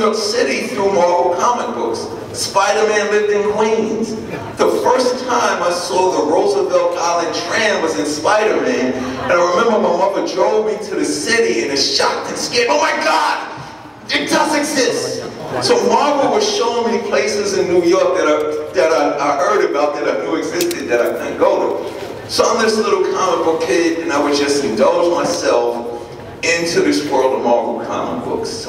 York City through Marvel comic books. Spider-Man lived in Queens. The first time I saw the Roosevelt Island tram was in Spider-Man, and I remember my mother drove me to the city and it shocked and scared. Oh my God, it does exist. So Marvel was showing me places in New York that I heard about, that I knew existed, that I couldn't go to. So I'm this little comic book kid, and I would just indulge myself into this world of Marvel comic books.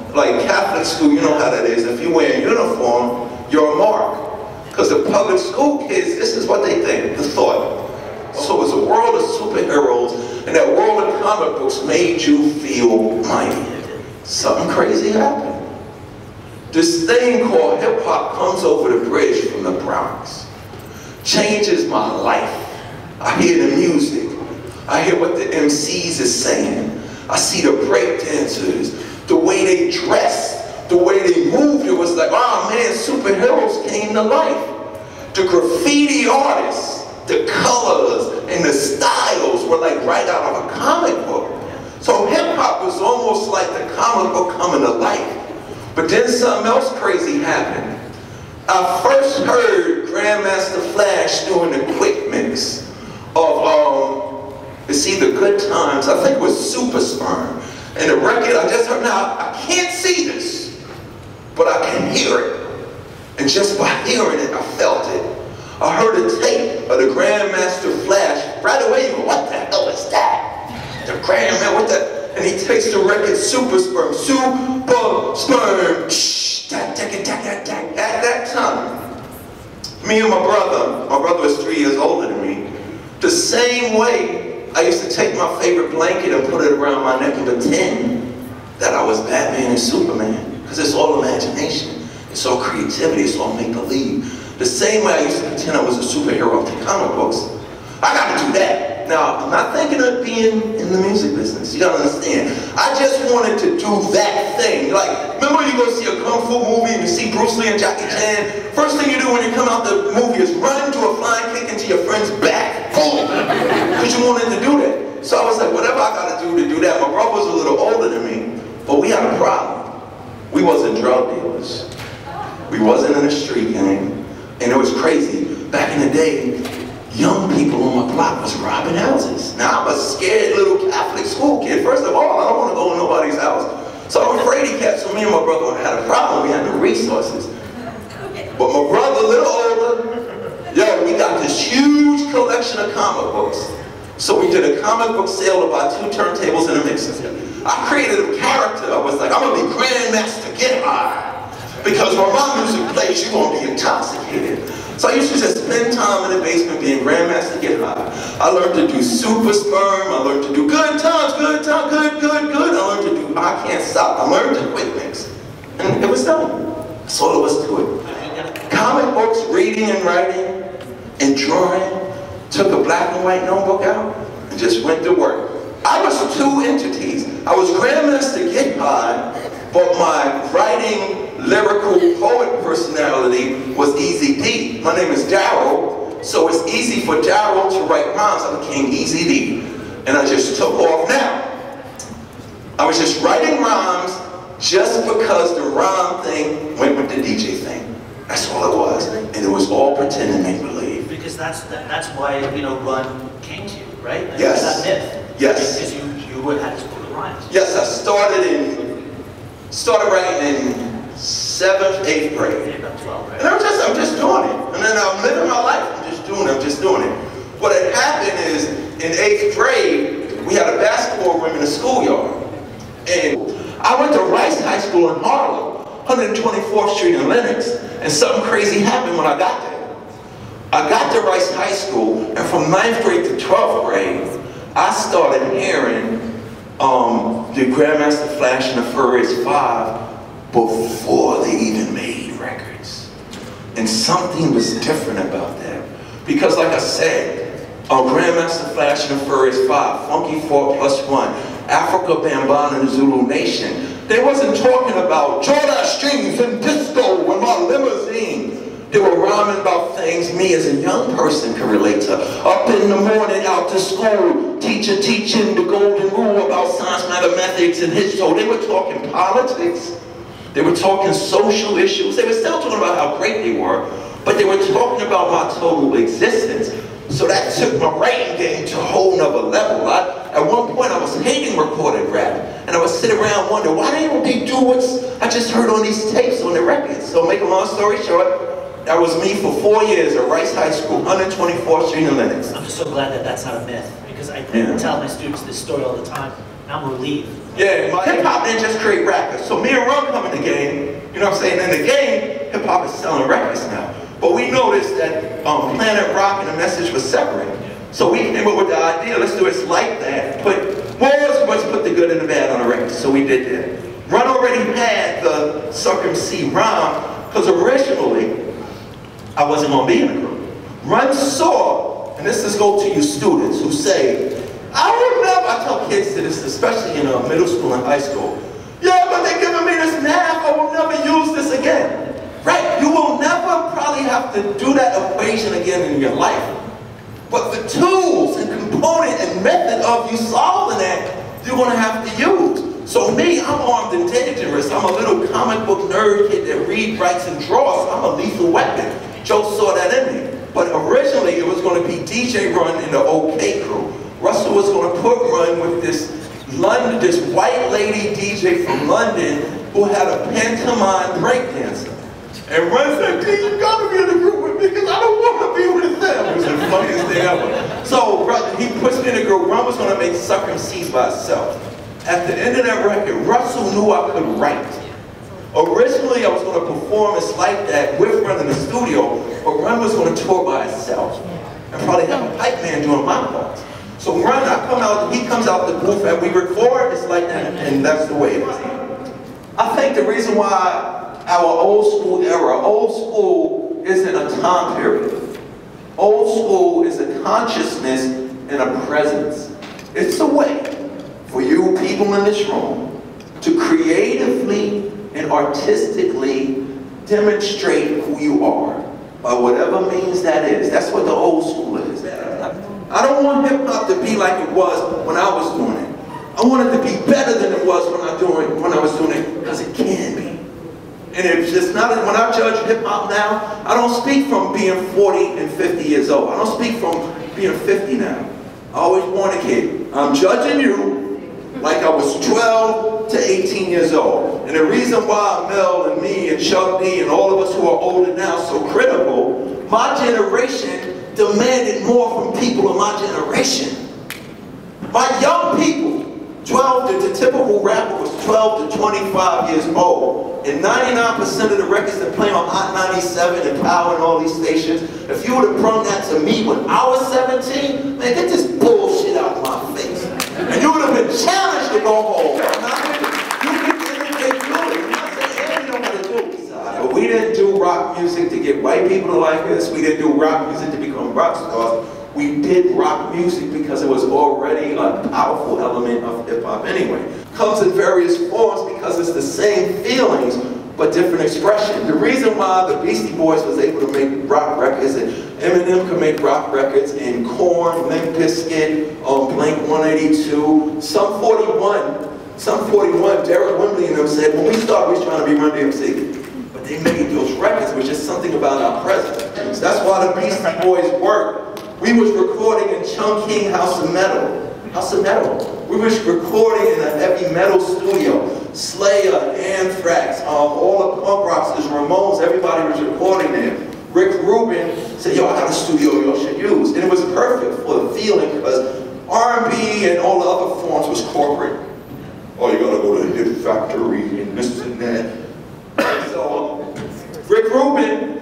Like Catholic school, you know how that is. If you wear a uniform, you're a mark. Because the public school kids, this is what they think, the thought. So it's a world of superheroes, and that world of comic books made you feel mighty. Something crazy happened. This thing called hip-hop comes over the bridge from the Bronx. Changes my life. I hear the music. I hear what the MCs is saying. I see the breakdancers, the way they dressed, the way they moved. It was like, oh man, superheroes came to life. The graffiti artists, the colors, and the styles were like right out of a comic book. So hip-hop was almost like the comic book coming to life. But then something else crazy happened. I first heard Grandmaster Flash doing the quick mix of, it's either Good Times, I think it was Super Sperm. And the record, I just heard, now I can't see this, but I can hear it. And just by hearing it, I felt it. I heard a tape of the Grandmaster Flash. Right away you go, what the hell is that? The Grandmaster, what the? And he takes the record Super Sperm, Super Sperm, at that time, me and my brother was 3 years older than me, the same way I used to take my favorite blanket and put it around my neck and pretend that I was Batman and Superman, because it's all imagination, it's all creativity, it's all make-believe. The same way I used to pretend I was a superhero of the comic books, I gotta do that. Now, I'm not thinking of being in the music business, you gotta understand. I just wanted to do that thing. Like, remember you go see a Kung Fu movie and you see Bruce Lee and Jackie Chan? First thing you do when you come out the movie is run to a flying kick into your friend's back. Boom! Because you wanted to do that. So I was like, whatever I gotta do to do that. My brother was a little older than me, but we had a problem. We wasn't drug dealers. We wasn't in a street gang. And it was crazy. Back in the day, young people on my block was robbing houses. Now, I'm a scared little Catholic school kid. First of all, I don't want to go in nobody's house. So I'm afraid he kept, so me and my brother had a problem. We had no resources. But my brother, a little older, yo, we got this huge collection of comic books. So we did a comic book sale to buy 2 turntables and a mixer. I created a character. I was like, I'm going to be Grandmaster Get High. Because when my music plays, you're going to be intoxicated. So I used to just spend time in the basement being Grandmaster Get High. I learned to do Super Sperm. I learned to do Good Times, Good Times, Good. I learned to do I Can't Stop. I learned to quick mix. And it was done. That's all there was to it. Comic books, reading and writing, and drawing. Took a black and white notebook out and just went to work. I was 2 entities. I was Grandmaster Get High, but my writing, lyrical poet personality was Easy D. My name is Darryl, so it's easy for Darryl to write rhymes. I became Easy D, and I just took off now. I was just writing rhymes just because the rhyme thing went with the DJ thing. That's all it was, and it was all pretend and make believe. Because that's why, you know, Run came to you, right? And yes. That myth. Yes. Because you had to spoken rhymes. Yes, I started writing in 7th, 8th grade. And I'm just doing it. And then I'm living my life. I'm just doing it. What had happened is, in 8th grade, we had a basketball room in the schoolyard. And I went to Rice High School in Harlem, 124th Street in Lenox, and something crazy happened when I got there. I got to Rice High School, and from 9th grade to 12th grade, I started hearing the Grandmaster Flash and the Furious 5 before they even made records. And something was different about that. Because like I said, Grandmaster Flash and the Furious 5, Funky 4+1, Africa Bambaataa and the Zulu Nation, they wasn't talking about Jordan strings and disco and my limousine. They were rhyming about things me as a young person could relate to. Up in the morning, out to school, teacher teaching the golden rule about science, mathematics, and history. So they were talking politics. They were talking social issues. They were still talking about how great they were, but they were talking about my total existence. So that took my writing game to a whole nother level. At one point, I was hating recorded rap, and I would sit around wondering, why didn't they do what I just heard on these tapes on the records? So make a long story short, that was me for 4 years at Rice High School, 124th Street in Lenox. I'm just so glad that that's not a myth, because I tell my students this story all the time, and I'm relieved. Yeah, hip-hop didn't just create rappers. So me and Run come in the game, you know what I'm saying? In the game, hip-hop is selling records now. But we noticed that Planet Rock and The Message was separate. So we came up with the idea, let's do it like that. Let's put the good and the bad on the record. So we did that. Run already had the Suck MC rhyme, because originally, I wasn't going to be in the group. Run saw, and this is go to you students who say, I tell kids to this, especially in middle school and high school. Yeah, but they're giving me this math, I will never use this again. Right, you will never probably have to do that equation again in your life. But the tools and component and method of you solving that, you're gonna have to use. So me, I'm armed and dangerous. I'm a little comic book nerd kid that reads, writes, and draws. I'm a lethal weapon. Joe saw that in me. But originally it was gonna be DJ Run in the OK crew. Russell was going to put Run with this white lady DJ from London who had a pantomime breakdancer. And Run said, "Hey, you got to be in the group with me because I don't want to be with them." It was the funniest thing ever. So he pushed me in the group. Run was going to make Suck MCs by itself. At the end of that record, Russell knew I could write. Originally, I was going to perform It's Like That with Run in the studio, but Run was going to tour by itself and probably have a pipe man doing my parts. So Run, he comes out the booth and we record It's Like That, and that's the way it is. I think the reason why our old school isn't a time period. Old school is a consciousness and a presence. It's a way for you people in this room to creatively and artistically demonstrate who you are by whatever means that is. That's what the old school is. I don't want hip-hop to be like it was when I was doing it. I want it to be better than it was when I was doing it, because it can be. And it's just not, when I judge hip-hop now, I don't speak from being 40 and 50 years old. I don't speak from being 50 now. I always born a kid. I'm judging you like I was 12 to 18 years old. And the reason why Mel and me and Chuck D and all of us who are older now so critical, my generation demanded more from people of my generation. My young people, the typical rapper was 12 to 25 years old. And 99% of the records that play on Hot 97 and Power and all these stations, if you would have brought that to me when I was 17, man, get this bullshit out of my face. And you would have been challenged to go home. But we didn't do rock music to get white people to like us. We didn't do rock music to become rock stars. We did rock music because it was already a powerful element of hip-hop anyway. Comes in various forms because it's the same feelings, but different expression. The reason why the Beastie Boys was able to make rock records, and Eminem could make rock records, and Korn, Limp Bizkit, Blink 182, Sum 41, Darryl Wembley and them said, when we started, we was trying to be Run DMC. But they made those records, which is something about our presence. That's why the Beastie Boys worked. We was recording in Chungking House of Metal. We was recording in a heavy metal studio. Slayer, Anthrax, all the punk rocks, Ramones, everybody was recording there. Rick Rubin said, yo, I got a studio y'all should use. And it was perfect for the feeling because R&B and all the other forms was corporate. Oh, you gotta go to the Hip Factory and this and that. So Rick Rubin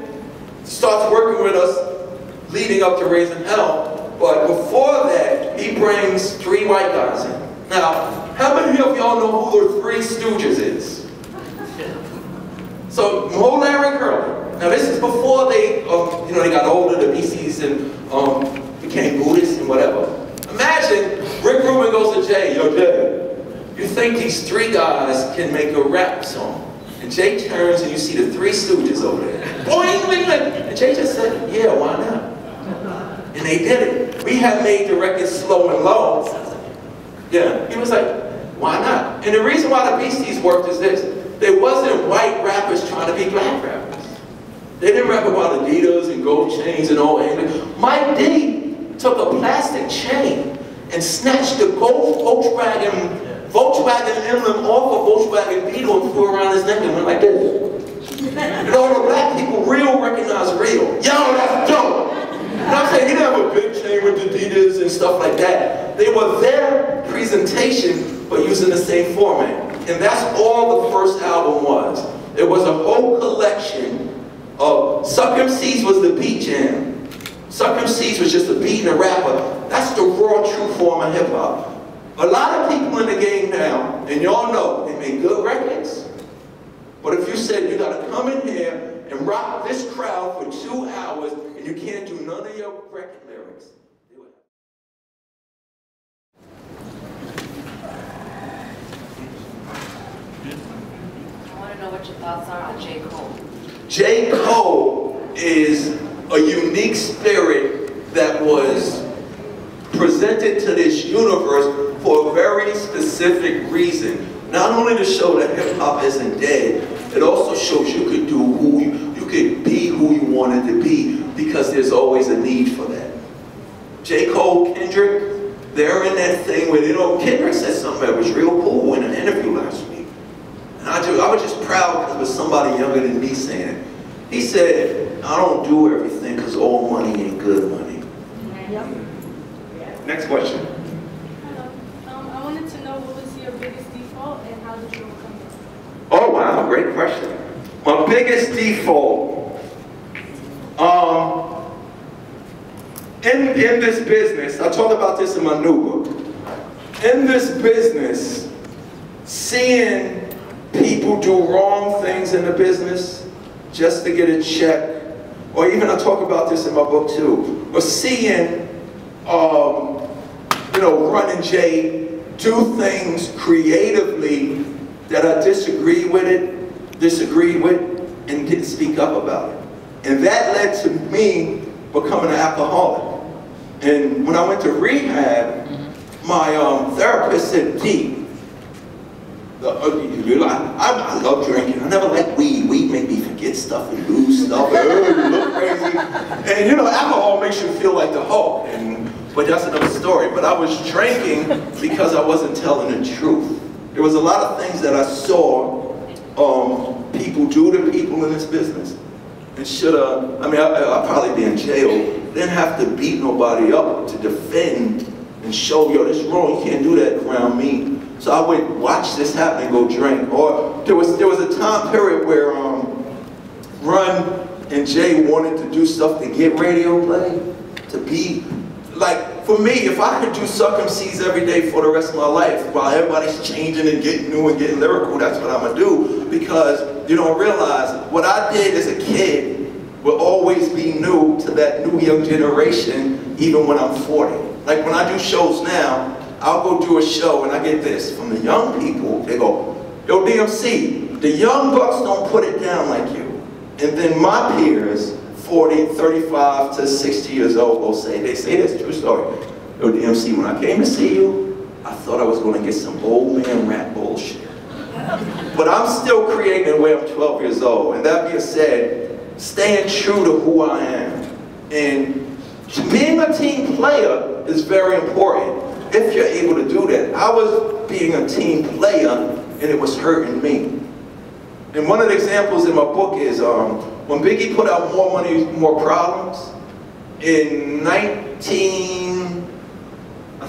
starts working with us leading up to Raising Hell. But before that, he brings 3 white guys in. Now, how many of y'all know who the 3 Stooges is? So, Mo, Larry, Curly. Now, this is before they, they got older, the BCs, and became Buddhists and whatever. Imagine Rick Rubin goes to Jay, yo, Jay, you think these 3 guys can make a rap song? And Jay turns and you see the 3 Stooges over there. Boing, boing, boing. And Jay just said, yeah, why not? And they did it. We had made the record Slow and Low. Yeah, he was like, why not? And the reason why the Beasties worked is this. there wasn't white rappers trying to be black rappers. They didn't rap about Adidas and gold chains and all that. Mike D took a plastic chain and snatched the gold Volkswagen emblem off of Volkswagen Beetle and threw around his neck and went like this. And all the black people real recognize real. Yo, that's dope. And I'm saying he didn't have a big chain with Adidas and stuff like that. They were their presentation, but using the same format. And that's all the first album was. It was a whole collection of, Suck MCs was the beat jam. Suck MCs was just a beat and a rapper. That's the raw, true form of hip hop. A lot of people in the game now, and y'all know, they make good records. But if you said you gotta come in here and rock this crowd for 2 hours and you can't do none of your record lyrics, do it. I want to know what your thoughts are on J. Cole. J. Cole is a unique spirit that was presented to this universe for a very specific reason. Not only to show that hip hop isn't dead, it also shows you could do you could be who you wanted to be, because there's always a need for that. J. Cole, Kendrick, they're in that thing where, you know, Kendrick said something that was real cool in an interview last week. And I was just proud because it was somebody younger than me saying it. He said, I don't do everything because all money ain't good money. Next question. Hello. I wanted to know, what was your biggest default and how did you overcome it? Oh wow, great question. My biggest default, in this business, I talk about this in my new book. In this business, seeing people do wrong things in the business just to get a check, or even I talk about this in my book too, or seeing, you know, Run and Jay do things creatively that I disagreed with, and didn't speak up about it. And that led to me becoming an alcoholic. And when I went to rehab, my therapist said, D, I love drinking. I never liked weed. Weed made me forget stuff and lose stuff. You look crazy. And you know, alcohol makes you feel like the Hulk. But that's another story. But I was drinking because I wasn't telling the truth. There was a lot of things that I saw people do to people in this business. And should've, I mean, I'd probably be in jail. Didn't have to beat nobody up to defend and show, yo, this is wrong, you can't do that around me. So I would watch this happen and go drink. Or there was a time period where Run and Jay wanted to do stuff to get radio play, to be, like, for me, if I could do Suck MCs every day for the rest of my life, while everybody's changing and getting new and getting lyrical, that's what I'm gonna do, because you don't realize what I did as a kid will always be new to that new young generation, even when I'm 40. Like when I do shows now, I'll go do a show and I get this from the young people. They go, yo, DMC, the young bucks don't put it down like you. And then my peers, 40, 35 to 60 years old, will say, they say this, true story. Yo, DMC, when I came to see you, I thought I was going to get some old man rap bullshit. But I'm still creating the way I'm 12 years old. And that being said, staying true to who I am. And being a team player is very important if you're able to do that. I was being a team player and it was hurting me. And one of the examples in my book is when Biggie put out More Money, More Problems, in I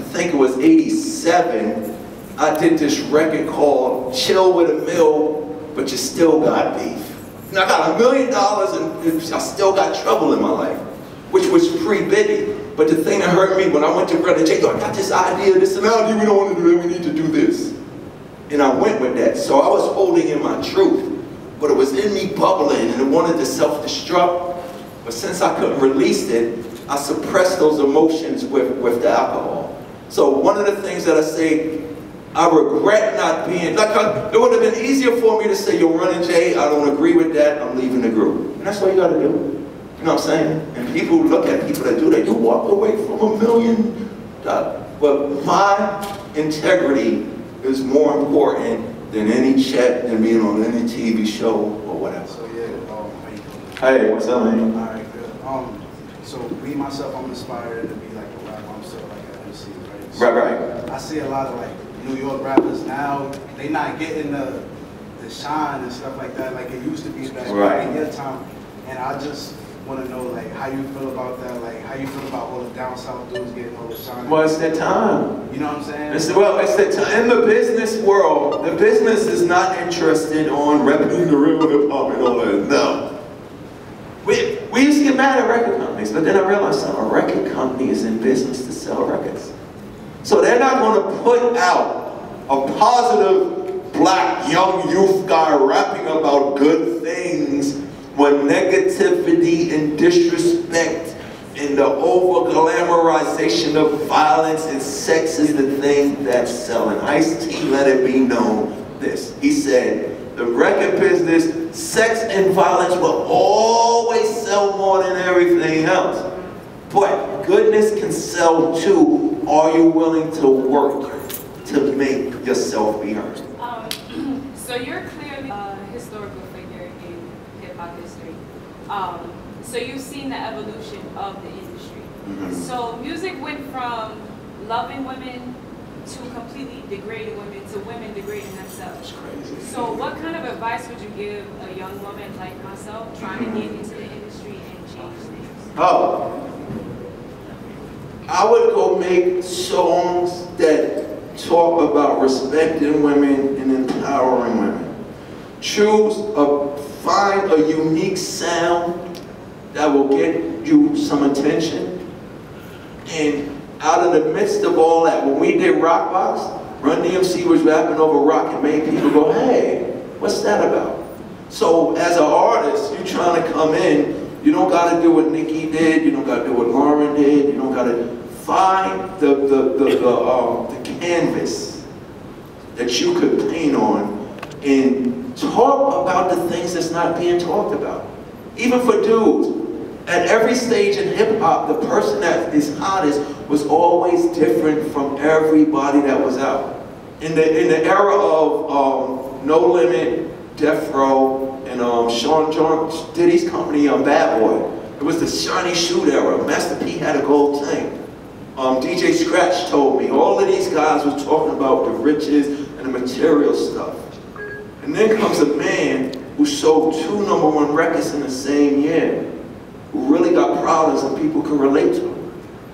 think it was 87, I did this record called Chill with a Mill, but you still got beef. And I got $1 million and I still got trouble in my life, which was pre-Biggie. But the thing that hurt me when I went to Run DMC, I got this idea, this analogy, we don't want to do that, we need to do this. And I went with that. So I was holding in my truth, but it was in me bubbling and it wanted to self-destruct. But since I couldn't release it, I suppressed those emotions with the alcohol. So one of the things that I say, I regret not being, like it would have been easier for me to say, yo, Run and Jay, I don't agree with that, I'm leaving the group. And that's what you gotta do. You know what I'm saying? And people look at people that do that, you walk away from $1 million. But my integrity is more important than any check, than being on any TV show or whatever. So yeah, how you doing? Hey, what's up, man? All right, good. So me myself, I'm inspired to be like a rapper. I'm still like an MC, right? So Right. I see a lot of like New York rappers now. They not getting the shine and stuff like that like it used to be back in your time. And I just want to know like how you feel about that, like how you feel about all the down south dudes getting all the shine. Well, it's their time. You know what I'm saying? It's their time. In the business world, the business is not interested on representing the real hip hop and all that. No. We used to get mad at record companies, but then I realized something. A record company is in business to sell records. So they're not going to put out a positive black young youth guy rapping about good things when negativity and disrespect and the over-glamorization of violence and sex is the thing that's selling. Ice-T let it be known this. He said, the record business, sex and violence will always sell more than everything else. But goodness can sell too. Are you willing to work to make yourself be heard? So you're clearly a historical figure in hip-hop history. So you've seen the evolution of the industry. So music went from loving women to completely degrading women to women degrading themselves. So what kind of advice would you give a young woman like myself trying to get into the industry and change things? Oh, I would go make songs that talk about respecting women and empowering women. Find a unique sound that will get you some attention. And out of the midst of all that, when we did Rockbox, Run DMC was rapping over rock and made people go, hey, what's that about? So as an artist, you're trying to come in, you don't got to do what Nicki did, you don't got to do what Lauren did, you don't got to find the canvas that you could paint on and talk about the things that's not being talked about. Even for dudes, at every stage in hip hop, the person that is hottest was always different from everybody that was out. In the era of No Limit, Death Row, and Sean Diddy's company, Bad Boy, it was the shiny shoot era. Master P had a gold tank. DJ Scratch told me all of these guys was talking about the riches and the material stuff. And then comes a man who sold 2 #1 records in the same year, who really got problems and people could relate to him.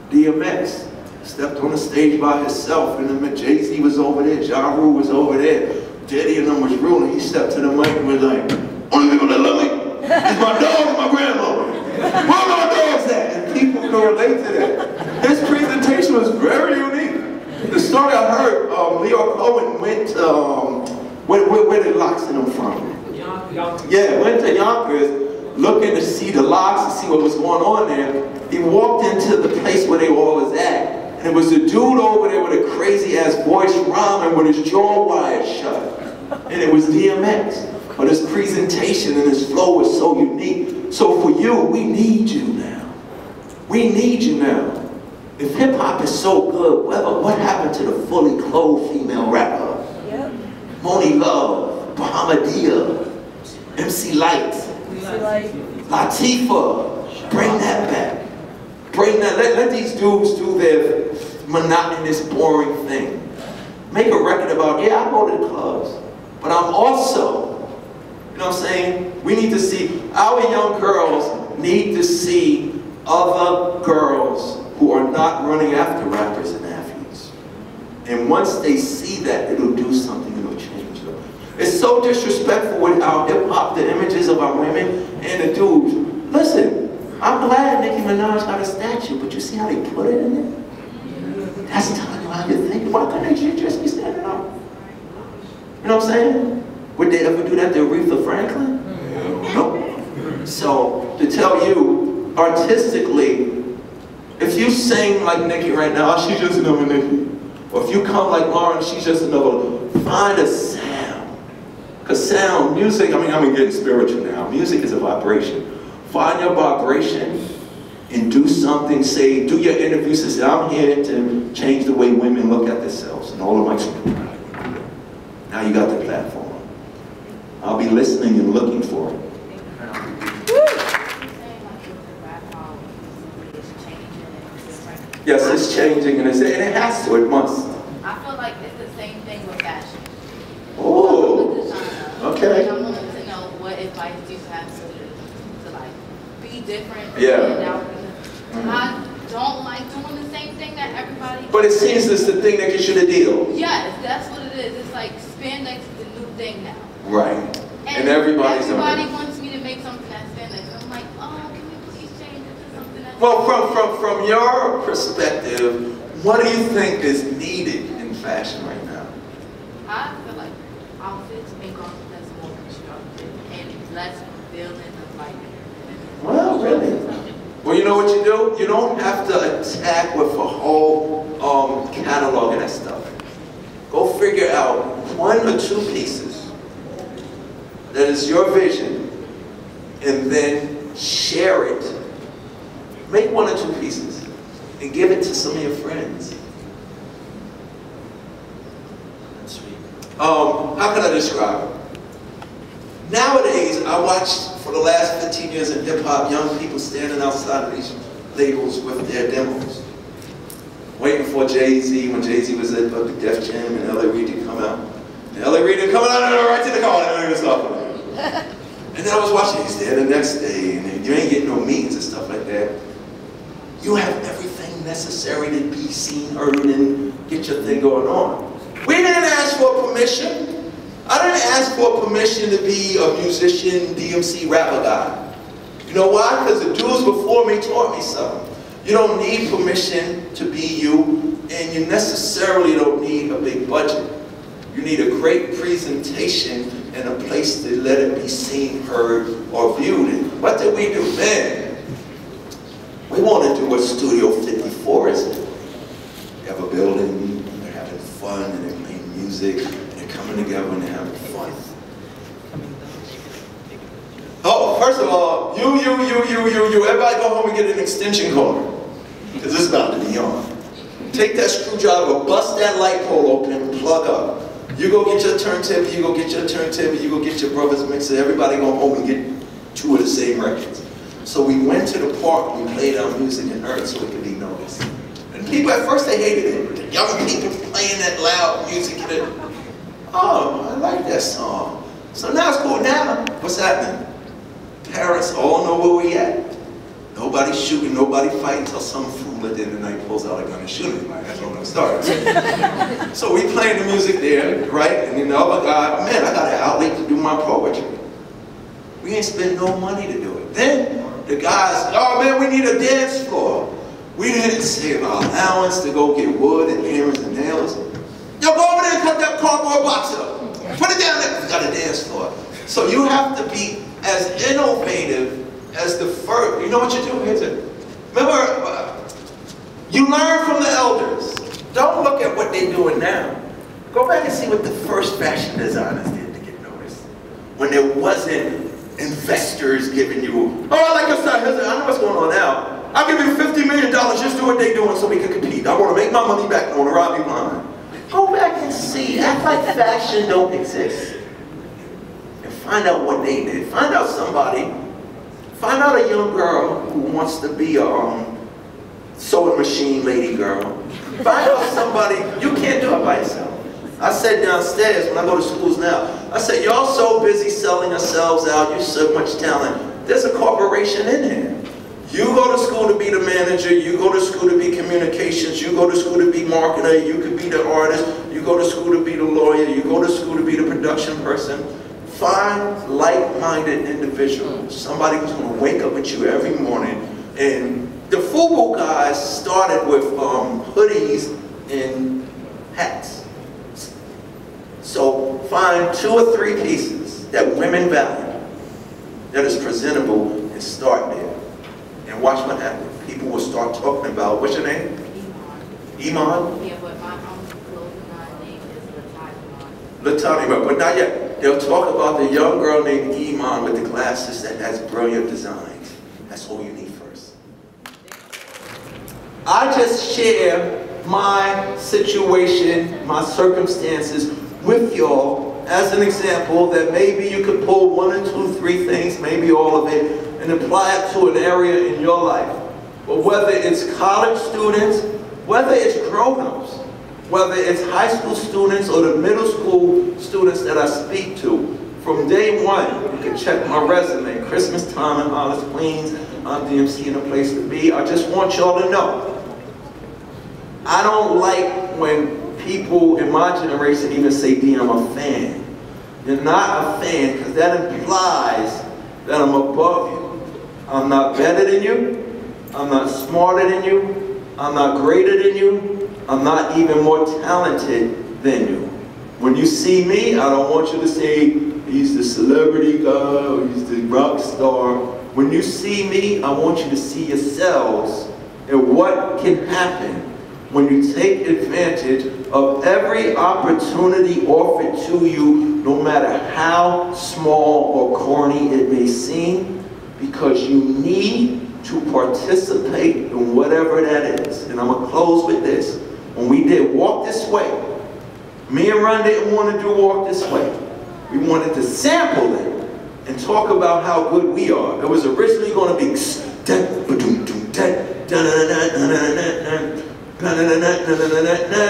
DMX stepped on the stage by himself, and then Jay-Z was over there, Ja Rule was over there, Diddy and them was ruling. He stepped to the mic and was like, only people that love me is my dog and my grandmother. Where are my dogs at? And people could relate to that. His presentation was very unique. The story I heard, Leo Cohen went to, where did Locks in him from? Yeah, went to Yonkers, looking to see the Locks and see what was going on there. He walked into the place where they all was at, and it was a dude over there with a crazy ass voice rhyming with his jaw wired shut. And it was DMX. But his presentation and his flow was so unique. So for you, we need you now. We need you now. If hip hop is so good, what happened to the fully clothed female rapper? Yep. Moni Love, Bahamadia, MC Light, Latifah. Bring that back. Bring that. Let these dudes do their monotonous, boring thing. Make a record about, yeah, I go to the clubs, but I'm also, you know what I'm saying? We need to see, our young girls need to see other girls who are not running after rappers and athletes. And once they see that, it'll do something, it'll change them. It's so disrespectful with our hip hop, the images of our women and the dudes. Listen, I'm glad Nicki Minaj got a statue, but you see how they put it in there? That's telling you how you think. Why couldn't they just be standing up? You know what I'm saying? Would they ever do that to Aretha Franklin? No. So, to tell you, artistically, if you sing like Nicki right now, she's just another Nicki. Or if you come like Lauren, she's just another. Find a sound. Because sound, music, I'm getting spiritual now. Music is a vibration. Find your vibration and do something, say, do your interviews and say, I'm here to change the way women look at themselves. And all of my Now you got the platform. I'll be listening and looking for it. Yes, it's changing, and it has to, it must. I feel like it's the same thing with fashion. Oh, okay. I wanted to know what advice do you have to like be different. Yeah. I don't like doing the same thing that everybody. But it seems it's the thing that gets you the deal. Yes, that's what it is. It's like spandex is the new thing now. Right. And everybody wants me to make something that's spandex. I'm like, oh, can you please change it to something that's. Well, from your perspective, what do you think is needed in fashion right now? I feel like outfits make outfits that's more constructive and less building of like. Well, really? Well, you know what you do? You don't have to attack with a whole catalog and that stuff. Go figure out 1 or 2 pieces that is your vision, and then share it. Make 1 or 2 pieces and give it to some of your friends. That's sweet. How can I describe it? Nowadays, I watched for the last 15 years in hip-hop, young people standing outside of these labels with their demos. Waiting for Jay-Z, when Jay-Z was at the Def Jam and L.A. Reid to come out. And L.A. Reid coming out right to the car, and I don't even stop him. And then I was watching, he's there the next day, and you ain't getting no meetings and stuff like that. You have everything necessary to be seen, heard, and get your thing going on. We didn't ask for permission. I didn't ask for permission to be a musician, DMC rapper guy. You know why? Because the dudes before me taught me something. You don't need permission to be you, and you necessarily don't need a big budget. You need a great presentation and a place to let it be seen, heard, or viewed. And what did we do? Man, we want to do what Studio 54 is. They have a building, they're having fun, and they're playing music, coming together and having fun. Oh, first of all, you, everybody go home and get an extension cord, because this is about to be on. Take that screwdriver, bust that light pole open, plug up. You go get your turntable, you go get your turntable, you go get your brother's mixer, everybody go home and get 2 of the same records. So we went to the park, we played our music and heard so it could be noticed. And people at first they hated it. The young people playing that loud music and it. Oh, I like that song. So now it's cool. Now, what's happening? Parents all know where we at. Nobody's shooting, nobody fighting until some fool at the end of the night pulls out a gun and shoots him. That's when it starts. So we playing the music there, right? And then the other guy, man, I got an outlet to do my poetry. We ain't spend no money to do it. Then the guys, oh man, we need a dance floor. We didn't save our allowance to go get wood and hammers and nails. Yo, go over there and cut that cardboard box up. Put it down there. We got a dance floor. So you have to be as innovative as the first. You know what you do? Here's it. Remember, you learn from the elders. Don't look at what they're doing now. Go back and see what the first fashion designers did to get noticed. When there wasn't investors giving you, oh, I like your style. I know what's going on now. I'll give you $50 million. Just do what they're doing so we can compete. I want to make my money back. I want to rob you blind. Go back and see. Act like fashion don't exist. And find out what they did. Find out somebody. Find out a young girl who wants to be a sewing machine lady girl. Find out somebody. You can't do it by yourself. I said downstairs when I go to schools now, I said, y'all so busy selling yourselves out. You're so much talent. There's a corporation in here. You go to school to be the manager, you go to school to be communications, you go to school to be marketer, you could be the artist, you go to school to be the lawyer, you go to school to be the production person. Find like-minded individuals, somebody who's going to wake up with you every morning. And the FUBU guys started with hoodies and hats. So find 2 or 3 pieces that women value, that is presentable, and start there. And watch what happens. People will start talking about, what's your name? Imeh? Yeah, but my clothing line name is Latani, but not yet. They'll talk about the young girl named Imeh with the glasses that has brilliant designs. That's all you need first. I just share my situation, my circumstances with y'all as an example that maybe you could pull 1 or 2, 3 things, maybe all of it, and apply it to an area in your life. But whether it's college students, whether it's grown-ups, whether it's high school students or the middle school students that I speak to, from day one, you can check my resume, Christmas time in Hollis, Queens, Run DMC in a place to be. I just want y'all to know, I don't like when people in my generation even say, D, I'm a fan. You're not a fan, because that implies that I'm above you. I'm not better than you. I'm not smarter than you. I'm not greater than you. I'm not even more talented than you. When you see me, I don't want you to say, he's the celebrity guy, or he's the rock star. When you see me, I want you to see yourselves and what can happen when you take advantage of every opportunity offered to you, no matter how small or corny it may seem, because you need to participate in whatever that is. And I'm gonna close with this. When we did Walk This Way, me and Run didn't want to do Walk This Way. We wanted to sample it and talk about how good we are. It was originally going to be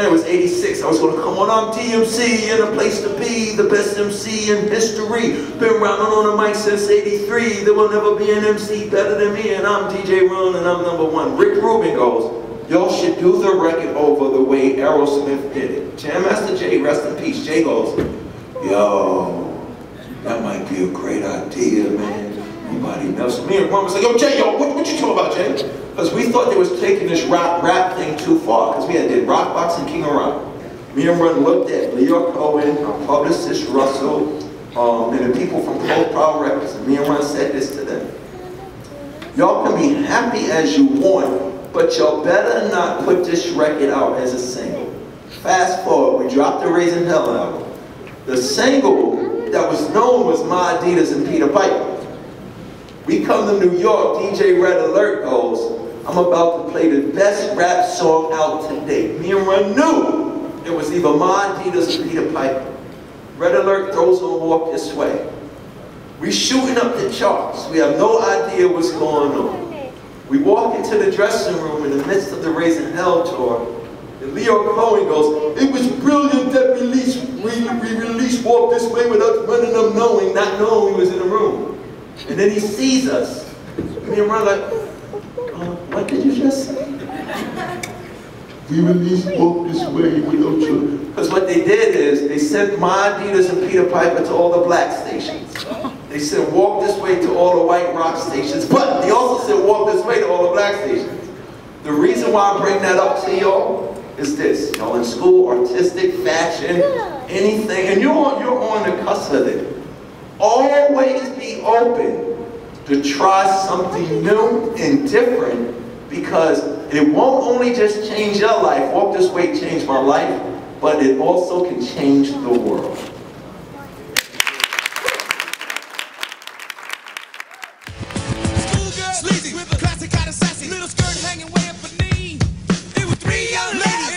it was 86. I was going to come on, I'm DMC in a place to be, the best MC in history. Been rounding on the mic since 83. There will never be an MC better than me, and I'm DJ Run and I'm #1. Rick Rubin goes, y'all should do the record over the way Aerosmith did it. Jam Master Jay, rest in peace. Jay goes, yo, that might be a great idea, man. Anybody else? Me and Ron was like, yo, Jay, yo, what you talking about, Jay? Because we thought they was taking this rap thing too far. Because we had did Rock Box and King of Rock. Me and Ron looked at Leo Cohen, our publicist Russell, and the people from Cold Proud Records. And me and Ron said this to them. Y'all can be happy as you want, but y'all better not put this record out as a single. Fast forward, we dropped the Raising Hell album. The single that was known was My Adidas and Peter Piper. We come to New York, DJ Red Alert goes, I'm about to play the best rap song out today. Me and Run knew it was either My Adidas or Peter Piper. Red Alert throws on Walk This Way. We shooting up the charts. We have no idea what's going on. We walk into the dressing room in the midst of the Raising Hell tour, and Leo Cohen goes, it was brilliant that we released Walk This Way without running up knowing, not knowing he was in the room. And then he sees us. Me and Ron like, what did you just say? We released Walk This Way without you. Because what they did is, they sent My Adidas and Peter Piper to all the black stations. They said Walk This Way to all the white rock stations, but they also said Walk This Way to all the black stations. The reason why I bring that up to y'all is this. Y'all in school, artistic, fashion, anything, and you're on the cusp of it. Always be open to try something new and different, because it won't only just change your life. Walk This Way changed my life, but it also can change the world. Sleazy with a classic, kind of sassy, little skirt hanging way up her knee. It was 3 young ladies.